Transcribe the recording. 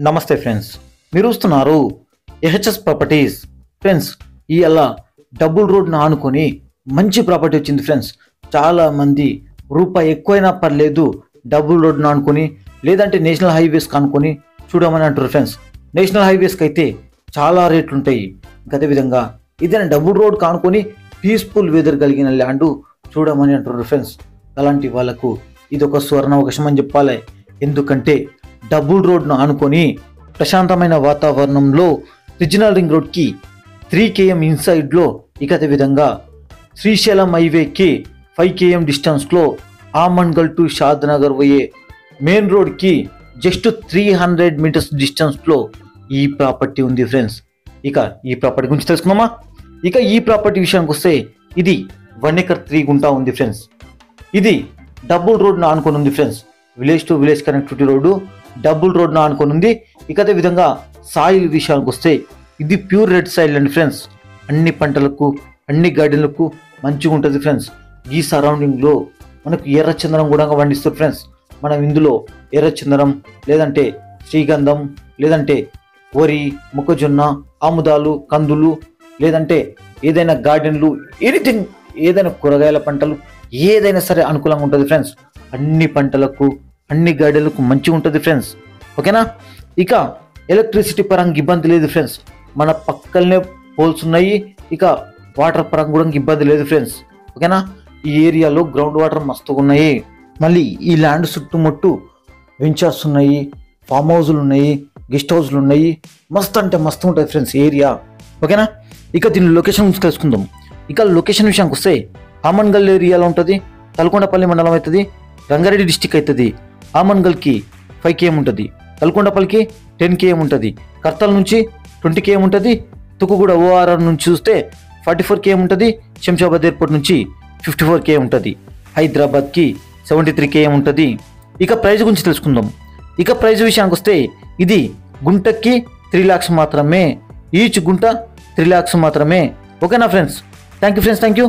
నమస్తే ఫ్రెండ్స్, మీరు చూస్తున్నారు ఏహెచ్ఎస్ ప్రాపర్టీస్. ఫ్రెండ్స్, ఇవాళ డబుల్ రోడ్ను ఆనుకొని మంచి ప్రాపర్టీ వచ్చింది ఫ్రెండ్స్. చాలా మంది రూపాయి ఎక్కువైనా పర్లేదు డబుల్ రోడ్ను ఆనుకొని లేదంటే నేషనల్ హైవేస్కి ఆనుకొని చూడమని అంటారు ఫ్రెండ్స్. నేషనల్ హైవేస్కి అయితే చాలా రేట్లు ఉంటాయి. అదేవిధంగా ఇదైనా డబుల్ రోడ్కి ఆనుకొని పీస్ఫుల్ వెదర్ కలిగిన ల్యాండ్ చూడమని అంటారు ఫ్రెండ్స్. అలాంటి వాళ్ళకు ఇది ఒక సువర్ణ అవకాశం అని చెప్పాలి. ఎందుకంటే డబుల్ రోడ్ను ఆనుకొని ప్రశాంతమైన వాతావరణంలో రీజనల్ రింగ్ రోడ్కి 3 km ఇన్సైడ్లో, ఇక అదేవిధంగా శ్రీశైలం హైవేకి 5 km డిస్టెన్స్లో, ఆమన్గల్ టు షాద్నగర్ పోయే మెయిన్ రోడ్కి జస్ట్ 300 మీటర్స్ డిస్టెన్స్లో ఈ ప్రాపర్టీ ఉంది ఫ్రెండ్స్. ఇక ఈ ప్రాపర్టీ గురించి తెలుసుకుందామా? ఇక ఈ ప్రాపర్టీ విషయానికి వస్తే ఇది 1 acre 3 గుంటా ఉంది ఫ్రెండ్స్. ఇది డబుల్ రోడ్ను ఆనుకొని ఉంది friends. Village to village connectivity road double రోడ్ను ఆనుకొని ఉంది. ఇక అదే విధంగా సాయిల్ విషయానికి వస్తే ఇది ప్యూర్ రెడ్ సాయిల్ అండి ఫ్రెండ్స్. అన్ని పంటలకు అన్ని గార్డెన్లకు మంచిగా ఉంటుంది ఫ్రెండ్స్. ఈ సరౌండింగ్లో మనకు ఎర్రచందనం కూడా పండిస్తారు ఫ్రెండ్స్. మనం ఇందులో ఎర్రచందనం లేదంటే శ్రీగంధం లేదంటే వరి, మొక్కజొన్న, ఆముదాలు, కందులు లేదంటే ఏదైనా గార్డెన్లు, ఎనీథింగ్, ఏదైనా కూరగాయల పంటలు ఏదైనా సరే అనుకూలంగా ఉంటుంది ఫ్రెండ్స్. అన్ని పంటలకు అన్ని గార్డెన్లకు మంచిగా ఉంటుంది ఫ్రెండ్స్. ఓకేనా? ఇక ఎలక్ట్రిసిటీ పరంగా ఇబ్బంది లేదు ఫ్రెండ్స్. మన పక్కనే పోల్స్ ఉన్నాయి. ఇక వాటర్ పరంగా కూడా ఇబ్బంది లేదు ఫ్రెండ్స్. ఓకేనా? ఈ ఏరియాలో గ్రౌండ్ వాటర్ మస్తుగా ఉన్నాయి. మళ్ళీ ఈ ల్యాండ్ చుట్టుముట్టు వెంచర్స్ ఉన్నాయి, ఫామ్ హౌస్లు ఉన్నాయి, గెస్ట్ హౌస్లు ఉన్నాయి. మస్తు అంటే మస్తు ఉంటుంది ఫ్రెండ్స్ ఏరియా. ఓకేనా? ఇక దీని లొకేషన్ గురించి తెలుసుకుందాం. ఇక లొకేషన్ విషయానికి వస్తే ఆమన్గల్ ఏరియాలో ఉంటుంది. తలకొండపల్లి మండలం అవుతుంది. రంగారెడ్డి డిస్టిక్ అవుతుంది. ఆమన్గల్కి 5 km ఉంటుంది. తలకొండపల్లికి 10 km ఉంటుంది. కర్తల్ నుంచి 20 km ఉంటుంది. తుకుగూడ ఓఆర్ఆర్ నుంచి చూస్తే 44 km ఉంటుంది. శంషాబాద్ ఎయిర్పోర్ట్ నుంచి 54 km ఉంటుంది. హైదరాబాద్కి 73 km ఉంటుంది. ఇక ప్రైస్ గురించి తెలుసుకుందాం. ఇక ప్రైస్ విషయానికి వస్తే ఇది గుంటకి 3 lakhs మాత్రమే. ఈచ్ గుంట 3 lakhs మాత్రమే. ఓకేనా friends? Thank you friends, thank you.